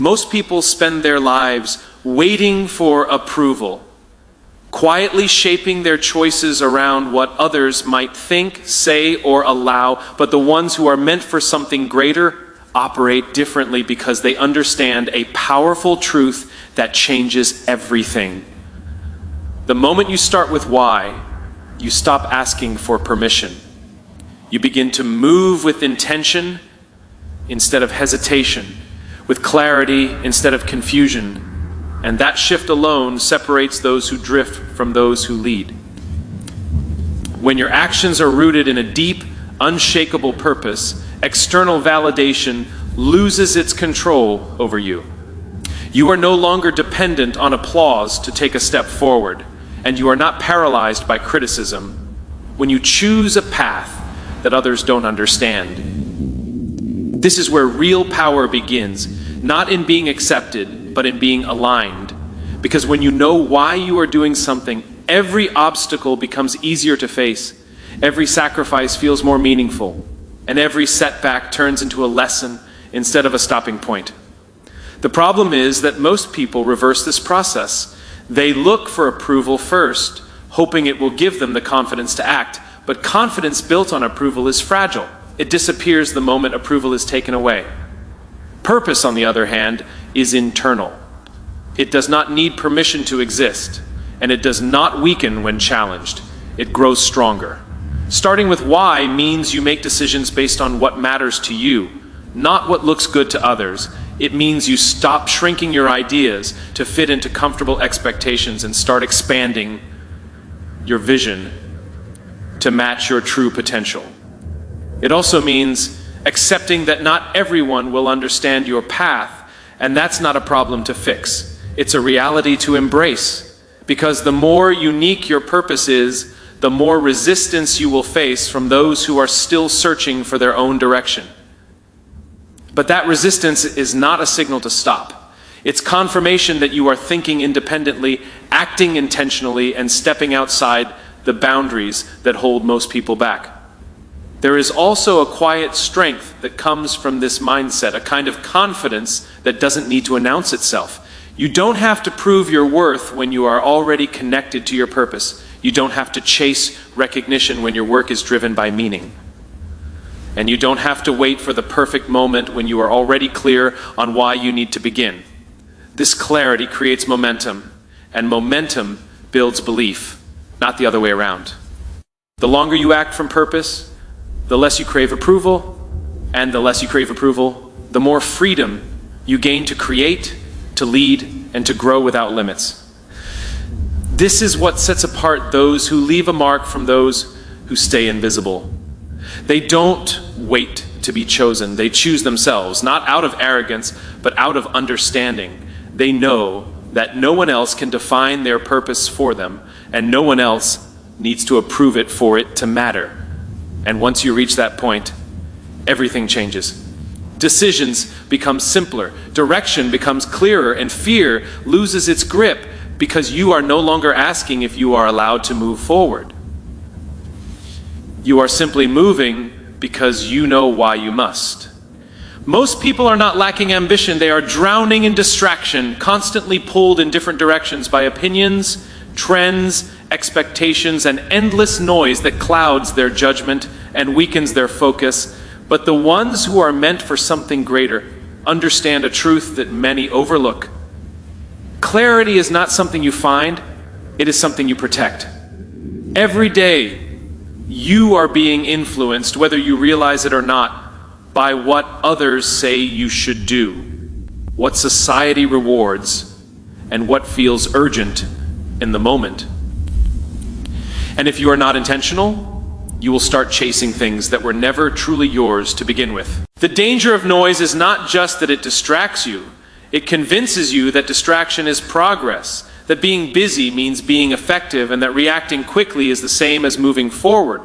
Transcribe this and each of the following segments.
Most people spend their lives waiting for approval, quietly shaping their choices around what others might think, say, or allow, but the ones who are meant for something greater operate differently because they understand a powerful truth that changes everything. The moment you start with why, you stop asking for permission. You begin to move with intention instead of hesitation, with clarity instead of confusion. And that shift alone separates those who drift from those who lead. When your actions are rooted in a deep, unshakable purpose, external validation loses its control over you. You are no longer dependent on applause to take a step forward, and you are not paralyzed by criticism when you choose a path that others don't understand. This is where real power begins, not in being accepted, but in being aligned. Because when you know why you are doing something, every obstacle becomes easier to face, every sacrifice feels more meaningful, and every setback turns into a lesson instead of a stopping point. The problem is that most people reverse this process. They look for approval first, hoping it will give them the confidence to act. But confidence built on approval is fragile. It disappears the moment approval is taken away. Purpose, on the other hand, is internal. It does not need permission to exist, and it does not weaken when challenged. It grows stronger. Starting with why means you make decisions based on what matters to you, not what looks good to others. It means you stop shrinking your ideas to fit into comfortable expectations and start expanding your vision to match your true potential. It also means accepting that not everyone will understand your path, and that's not a problem to fix. It's a reality to embrace, because the more unique your purpose is, the more resistance you will face from those who are still searching for their own direction. But that resistance is not a signal to stop. It's confirmation that you are thinking independently, acting intentionally, and stepping outside the boundaries that hold most people back. There is also a quiet strength that comes from this mindset, a kind of confidence that doesn't need to announce itself. You don't have to prove your worth when you are already connected to your purpose. You don't have to chase recognition when your work is driven by meaning. And you don't have to wait for the perfect moment when you are already clear on why you need to begin. This clarity creates momentum, and momentum builds belief, not the other way around. The longer you act from purpose, the less you crave approval, and the less you crave approval, the more freedom you gain to create, to lead, and to grow without limits. This is what sets apart those who leave a mark from those who stay invisible. They don't wait to be chosen. They choose themselves, not out of arrogance, but out of understanding. They know that no one else can define their purpose for them, and no one else needs to approve it for it to matter. And once you reach that point, everything changes. Decisions become simpler, direction becomes clearer, and fear loses its grip because you are no longer asking if you are allowed to move forward. You are simply moving because you know why you must. Most people are not lacking ambition, they are drowning in distraction, constantly pulled in different directions by opinions, trends, expectations, and endless noise that clouds their judgment and weakens their focus. But the ones who are meant for something greater understand a truth that many overlook. Clarity is not something you find, it is something you protect. Every day, you are being influenced, whether you realize it or not, by what others say you should do, what society rewards, and what feels urgent in the moment. And if you are not intentional, you will start chasing things that were never truly yours to begin with. The danger of noise is not just that it distracts you, it convinces you that distraction is progress, that being busy means being effective, and that reacting quickly is the same as moving forward.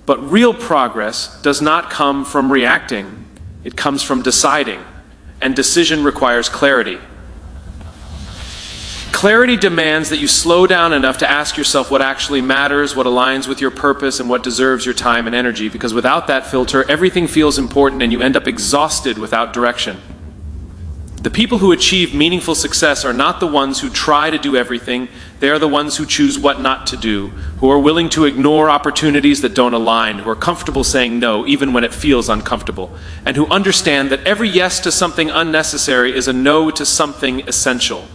But real progress does not come from reacting, it comes from deciding, and decision requires clarity. Clarity demands that you slow down enough to ask yourself what actually matters, what aligns with your purpose, and what deserves your time and energy, because without that filter, everything feels important and you end up exhausted without direction. The people who achieve meaningful success are not the ones who try to do everything. They are the ones who choose what not to do, who are willing to ignore opportunities that don't align, who are comfortable saying no even when it feels uncomfortable, and who understand that every yes to something unnecessary is a no to something essential.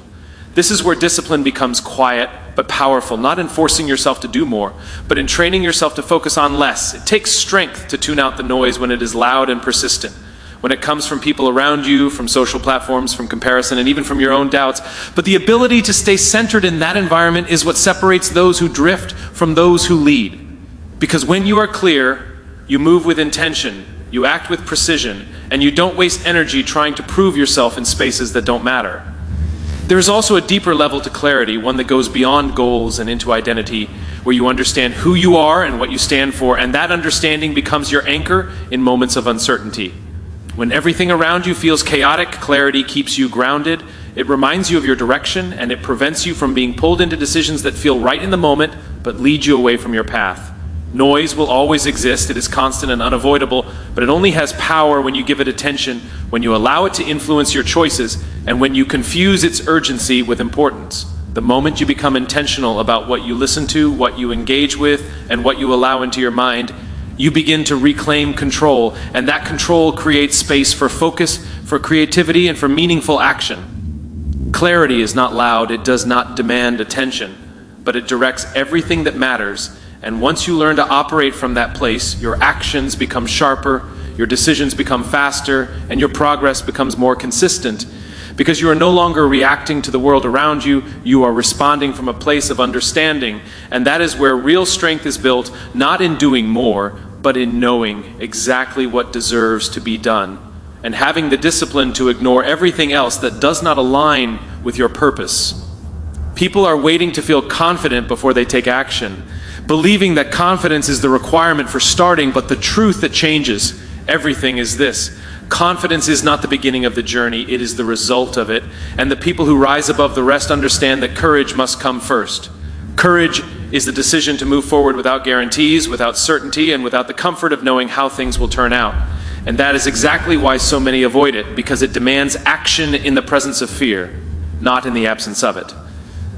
This is where discipline becomes quiet but powerful, not in forcing yourself to do more, but in training yourself to focus on less. It takes strength to tune out the noise when it is loud and persistent, when it comes from people around you, from social platforms, from comparison, and even from your own doubts. But the ability to stay centered in that environment is what separates those who drift from those who lead. Because when you are clear, you move with intention, you act with precision, and you don't waste energy trying to prove yourself in spaces that don't matter. There is also a deeper level to clarity, one that goes beyond goals and into identity, where you understand who you are and what you stand for, and that understanding becomes your anchor in moments of uncertainty. When everything around you feels chaotic, clarity keeps you grounded. It reminds you of your direction, and it prevents you from being pulled into decisions that feel right in the moment, but lead you away from your path. Noise will always exist. It is constant and unavoidable, but it only has power when you give it attention, when you allow it to influence your choices, and when you confuse its urgency with importance. The moment you become intentional about what you listen to, what you engage with, and what you allow into your mind, you begin to reclaim control, and that control creates space for focus, for creativity, and for meaningful action. Clarity is not loud, it does not demand attention, but it directs everything that matters, and once you learn to operate from that place, your actions become sharper, your decisions become faster, and your progress becomes more consistent. Because you are no longer reacting to the world around you, you are responding from a place of understanding, and that is where real strength is built, not in doing more, but in knowing exactly what deserves to be done, and having the discipline to ignore everything else that does not align with your purpose. People are waiting to feel confident before they take action, believing that confidence is the requirement for starting, but the truth that changes everything is this: confidence is not the beginning of the journey, it is the result of it. And the people who rise above the rest understand that courage must come first. Courage is the decision to move forward without guarantees, without certainty, and without the comfort of knowing how things will turn out. And that is exactly why so many avoid it, because it demands action in the presence of fear, not in the absence of it.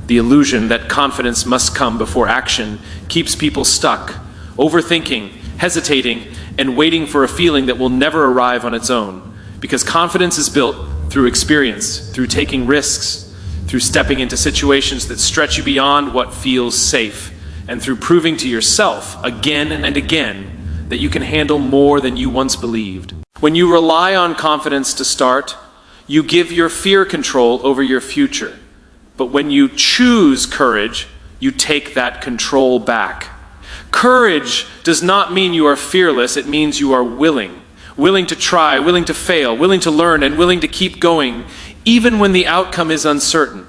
The illusion that confidence must come before action keeps people stuck, overthinking, hesitating, and waiting for a feeling that will never arrive on its own. Because confidence is built through experience, through taking risks, through stepping into situations that stretch you beyond what feels safe, and through proving to yourself again and again that you can handle more than you once believed. When you rely on confidence to start, you give your fear control over your future. But when you choose courage, you take that control back. Courage does not mean you are fearless, it means you are willing. Willing to try, willing to fail, willing to learn, and willing to keep going, even when the outcome is uncertain.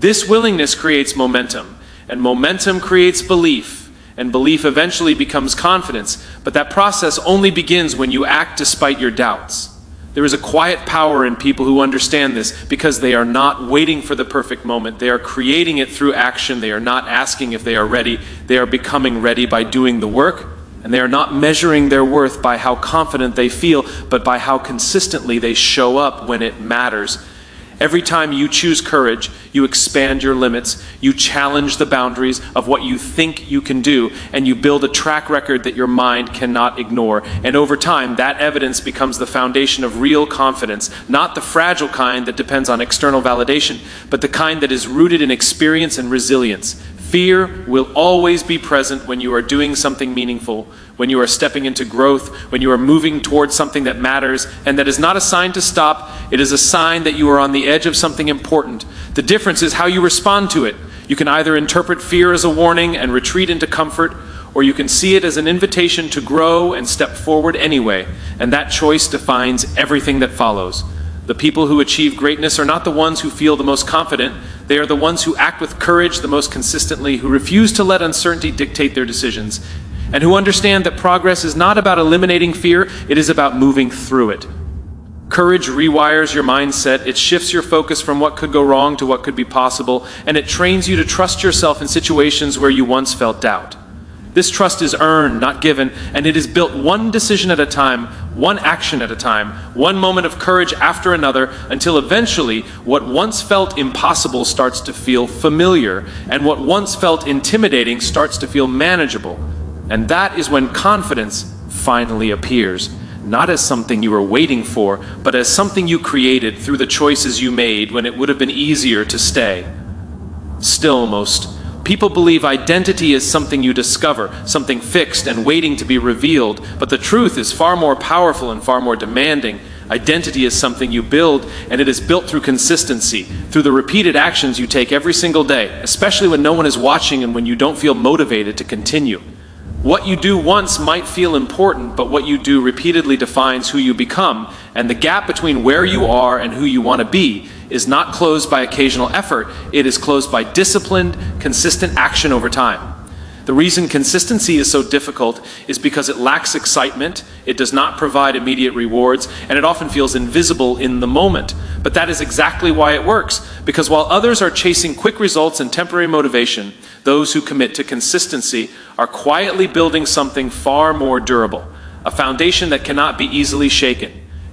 This willingness creates momentum, and momentum creates belief, and belief eventually becomes confidence, but that process only begins when you act despite your doubts. There is a quiet power in people who understand this, because they are not waiting for the perfect moment. They are creating it through action. They are not asking if they are ready. They are becoming ready by doing the work, and they are not measuring their worth by how confident they feel, but by how consistently they show up when it matters. Every time you choose courage, you expand your limits, you challenge the boundaries of what you think you can do, and you build a track record that your mind cannot ignore. And over time, that evidence becomes the foundation of real confidence, not the fragile kind that depends on external validation, but the kind that is rooted in experience and resilience. Fear will always be present when you are doing something meaningful, when you are stepping into growth, when you are moving towards something that matters, and that is not a sign to stop, it is a sign that you are on the edge of something important. The difference is how you respond to it. You can either interpret fear as a warning and retreat into comfort, or you can see it as an invitation to grow and step forward anyway, and that choice defines everything that follows. The people who achieve greatness are not the ones who feel the most confident. They are the ones who act with courage the most consistently, who refuse to let uncertainty dictate their decisions, and who understand that progress is not about eliminating fear, it is about moving through it. Courage rewires your mindset, it shifts your focus from what could go wrong to what could be possible, and it trains you to trust yourself in situations where you once felt doubt. This trust is earned, not given, and it is built one decision at a time, one action at a time, one moment of courage after another, until eventually what once felt impossible starts to feel familiar, and what once felt intimidating starts to feel manageable. And that is when confidence finally appears, not as something you were waiting for, but as something you created through the choices you made when it would have been easier to stay. Still, most people believe identity is something you discover, something fixed and waiting to be revealed, but the truth is far more powerful and far more demanding. Identity is something you build, and it is built through consistency, through the repeated actions you take every single day, especially when no one is watching and when you don't feel motivated to continue. What you do once might feel important, but what you do repeatedly defines who you become, and the gap between where you are and who you want to be is not closed by occasional effort, it is closed by disciplined, consistent action over time. The reason consistency is so difficult is because it lacks excitement, it does not provide immediate rewards, and it often feels invisible in the moment. But that is exactly why it works, because while others are chasing quick results and temporary motivation, those who commit to consistency are quietly building something far more durable, a foundation that cannot be easily shaken.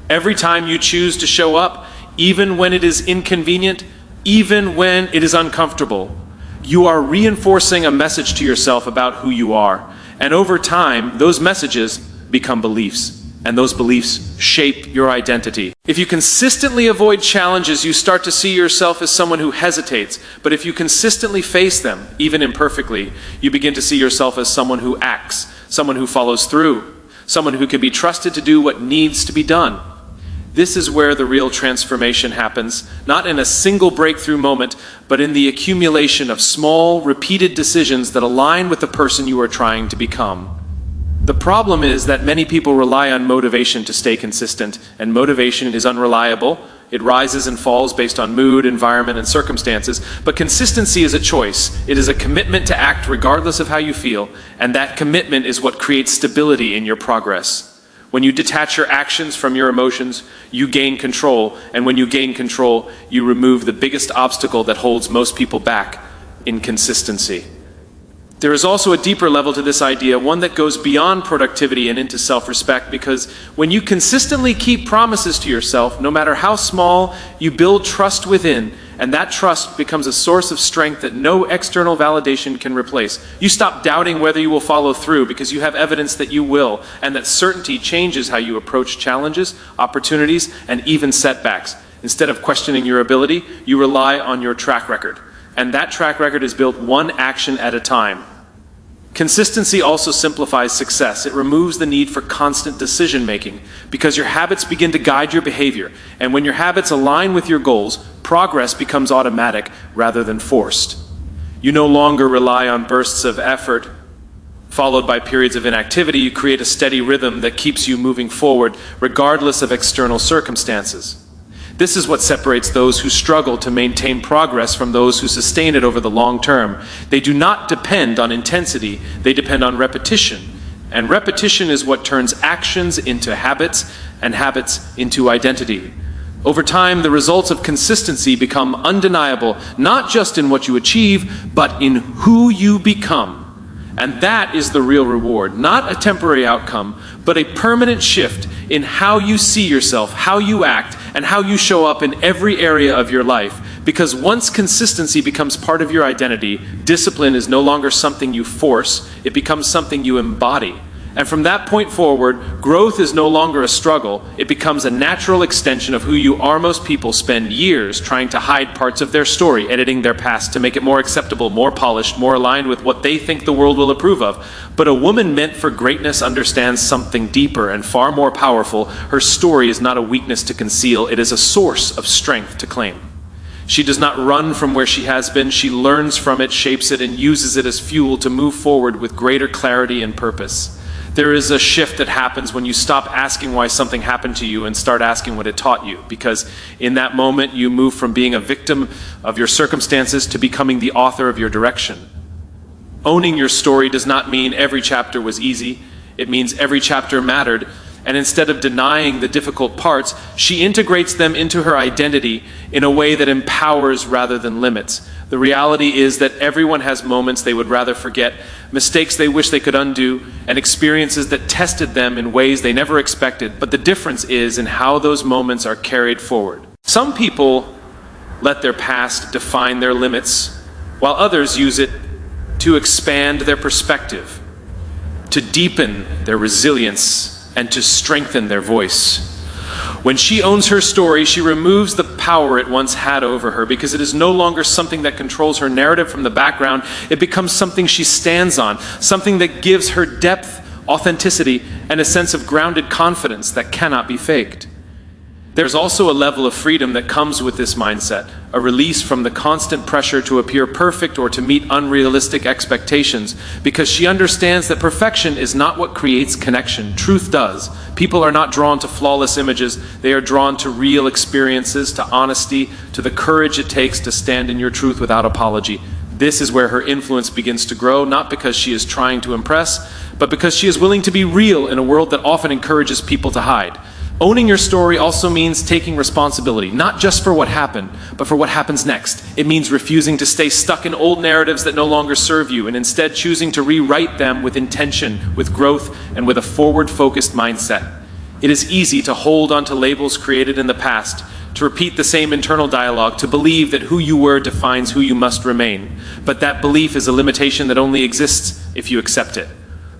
Every time you choose to show up, even when it is inconvenient, even when it is uncomfortable, you are reinforcing a message to yourself about who you are. And over time, those messages become beliefs. And those beliefs shape your identity. If you consistently avoid challenges, you start to see yourself as someone who hesitates. But if you consistently face them, even imperfectly, you begin to see yourself as someone who acts, someone who follows through, someone who can be trusted to do what needs to be done. This is where the real transformation happens, not in a single breakthrough moment, but in the accumulation of small, repeated decisions that align with the person you are trying to become. The problem is that many people rely on motivation to stay consistent, and motivation is unreliable. It rises and falls based on mood, environment, and circumstances, but consistency is a choice. It is a commitment to act regardless of how you feel, and that commitment is what creates stability in your progress. When you detach your actions from your emotions, you gain control, and when you gain control, you remove the biggest obstacle that holds most people back: inconsistency. There is also a deeper level to this idea, one that goes beyond productivity and into self-respect, because when you consistently keep promises to yourself, no matter how small, you build trust within, and that trust becomes a source of strength that no external validation can replace. You stop doubting whether you will follow through because you have evidence that you will, and that certainty changes how you approach challenges, opportunities, and even setbacks. Instead of questioning your ability, you rely on your track record. And that track record is built one action at a time. Consistency also simplifies success. It removes the need for constant decision making because your habits begin to guide your behavior. And when your habits align with your goals, progress becomes automatic rather than forced. You no longer rely on bursts of effort followed by periods of inactivity. You create a steady rhythm that keeps you moving forward regardless of external circumstances. This is what separates those who struggle to maintain progress from those who sustain it over the long term. They do not depend on intensity, they depend on repetition. And repetition is what turns actions into habits and habits into identity. Over time, the results of consistency become undeniable, not just in what you achieve, but in who you become. And that is the real reward, not a temporary outcome, but a permanent shift in how you see yourself, how you act, and how you show up in every area of your life. Because once consistency becomes part of your identity, discipline is no longer something you force, it becomes something you embody. And from that point forward, growth is no longer a struggle, it becomes a natural extension of who you are. Most people spend years trying to hide parts of their story, editing their past to make it more acceptable, more polished, more aligned with what they think the world will approve of. But a woman meant for greatness understands something deeper and far more powerful. Her story is not a weakness to conceal, it is a source of strength to claim. She does not run from where she has been, she learns from it, shapes it, and uses it as fuel to move forward with greater clarity and purpose. There is a shift that happens when you stop asking why something happened to you and start asking what it taught you, because in that moment you move from being a victim of your circumstances to becoming the author of your direction. Owning your story does not mean every chapter was easy. It means every chapter mattered, And instead of denying the difficult parts, she integrates them into her identity in a way that empowers rather than limits. The reality is that everyone has moments they would rather forget, mistakes they wish they could undo, and experiences that tested them in ways they never expected. But the difference is in how those moments are carried forward. Some people let their past define their limits, while others use it to expand their perspective, to deepen their resilience, and to strengthen their voice. When she owns her story, she removes the power it once had over her, because it is no longer something that controls her narrative from the background. It becomes something she stands on, something that gives her depth, authenticity, and a sense of grounded confidence that cannot be faked. There's also a level of freedom that comes with this mindset, a release from the constant pressure to appear perfect or to meet unrealistic expectations, because she understands that perfection is not what creates connection. Truth does. People are not drawn to flawless images. They are drawn to real experiences, to honesty, to the courage it takes to stand in your truth without apology. This is where her influence begins to grow, not because she is trying to impress, but because she is willing to be real in a world that often encourages people to hide. Owning your story also means taking responsibility, not just for what happened, but for what happens next. It means refusing to stay stuck in old narratives that no longer serve you, and instead choosing to rewrite them with intention, with growth, and with a forward-focused mindset. It is easy to hold onto labels created in the past, to repeat the same internal dialogue, to believe that who you were defines who you must remain. But that belief is a limitation that only exists if you accept it.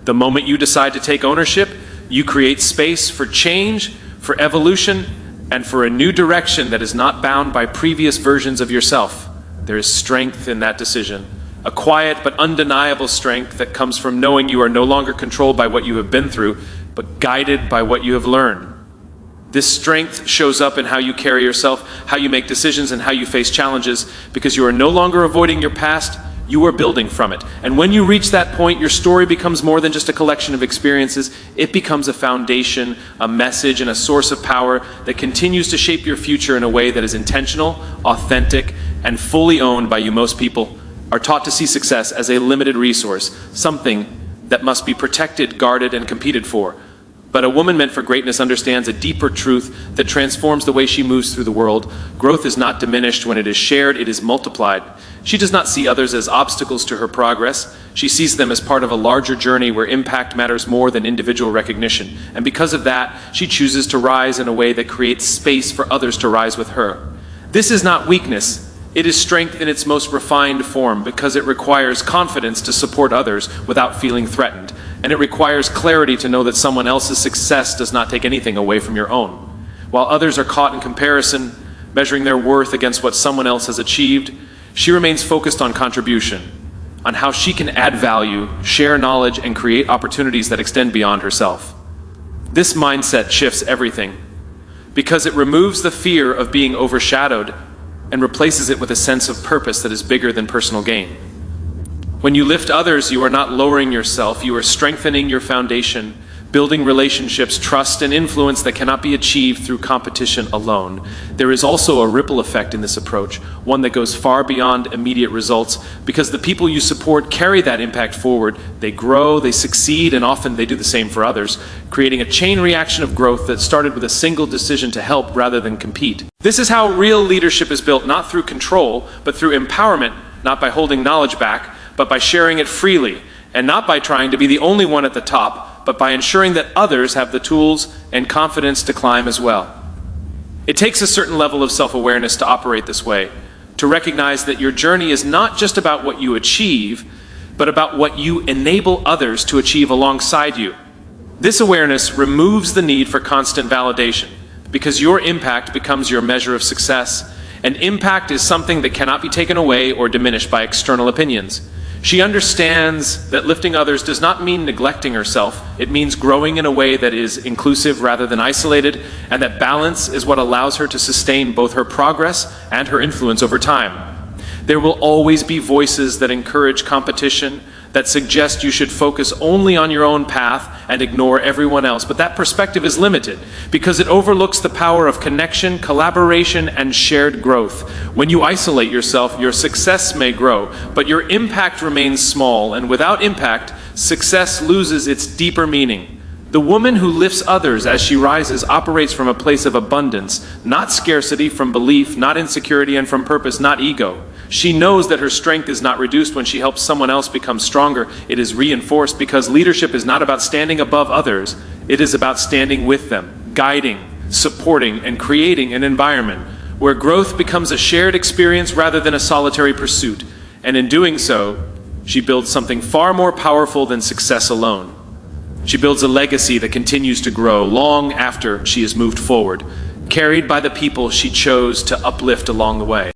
The moment you decide to take ownership, you create space for change, for evolution, and for a new direction that is not bound by previous versions of yourself. There is strength in that decision, a quiet but undeniable strength that comes from knowing you are no longer controlled by what you have been through, but guided by what you have learned. This strength shows up in how you carry yourself, how you make decisions, and how you face challenges, because you are no longer avoiding your past, you are building from it. And when you reach that point, your story becomes more than just a collection of experiences. It becomes a foundation, a message, and a source of power that continues to shape your future in a way that is intentional, authentic, and fully owned by you. Most people are taught to see success as a limited resource, something that must be protected, guarded, and competed for. But a woman meant for greatness understands a deeper truth that transforms the way she moves through the world. Growth is not diminished when it is shared, it is multiplied. She does not see others as obstacles to her progress. She sees them as part of a larger journey where impact matters more than individual recognition. And because of that, she chooses to rise in a way that creates space for others to rise with her. This is not weakness. It is strength in its most refined form, because it requires confidence to support others without feeling threatened. And it requires clarity to know that someone else's success does not take anything away from your own. While others are caught in comparison, measuring their worth against what someone else has achieved, she remains focused on contribution, on how she can add value, share knowledge, and create opportunities that extend beyond herself. This mindset shifts everything, because it removes the fear of being overshadowed and replaces it with a sense of purpose that is bigger than personal gain. When you lift others, you are not lowering yourself, you are strengthening your foundation, building relationships, trust, and influence that cannot be achieved through competition alone. There is also a ripple effect in this approach, one that goes far beyond immediate results, because the people you support carry that impact forward. They grow, they succeed, and often they do the same for others, creating a chain reaction of growth that started with a single decision to help rather than compete. This is how real leadership is built, not through control, but through empowerment, not by holding knowledge back, but by sharing it freely, and not by trying to be the only one at the top, but by ensuring that others have the tools and confidence to climb as well. It takes a certain level of self-awareness to operate this way, to recognize that your journey is not just about what you achieve, but about what you enable others to achieve alongside you. This awareness removes the need for constant validation, because your impact becomes your measure of success, and impact is something that cannot be taken away or diminished by external opinions. She understands that lifting others does not mean neglecting herself. It means growing in a way that is inclusive rather than isolated, and that balance is what allows her to sustain both her progress and her influence over time. There will always be voices that encourage competition, that suggest you should focus only on your own path and ignore everyone else. But that perspective is limited, because it overlooks the power of connection, collaboration, and shared growth. When you isolate yourself, your success may grow, but your impact remains small, and without impact, success loses its deeper meaning. The woman who lifts others as she rises operates from a place of abundance, not scarcity, from belief, not insecurity, and from purpose, not ego. She knows that her strength is not reduced when she helps someone else become stronger. It is reinforced, because leadership is not about standing above others. It is about standing with them, guiding, supporting, and creating an environment where growth becomes a shared experience rather than a solitary pursuit. And in doing so, she builds something far more powerful than success alone. She builds a legacy that continues to grow long after she has moved forward, carried by the people she chose to uplift along the way.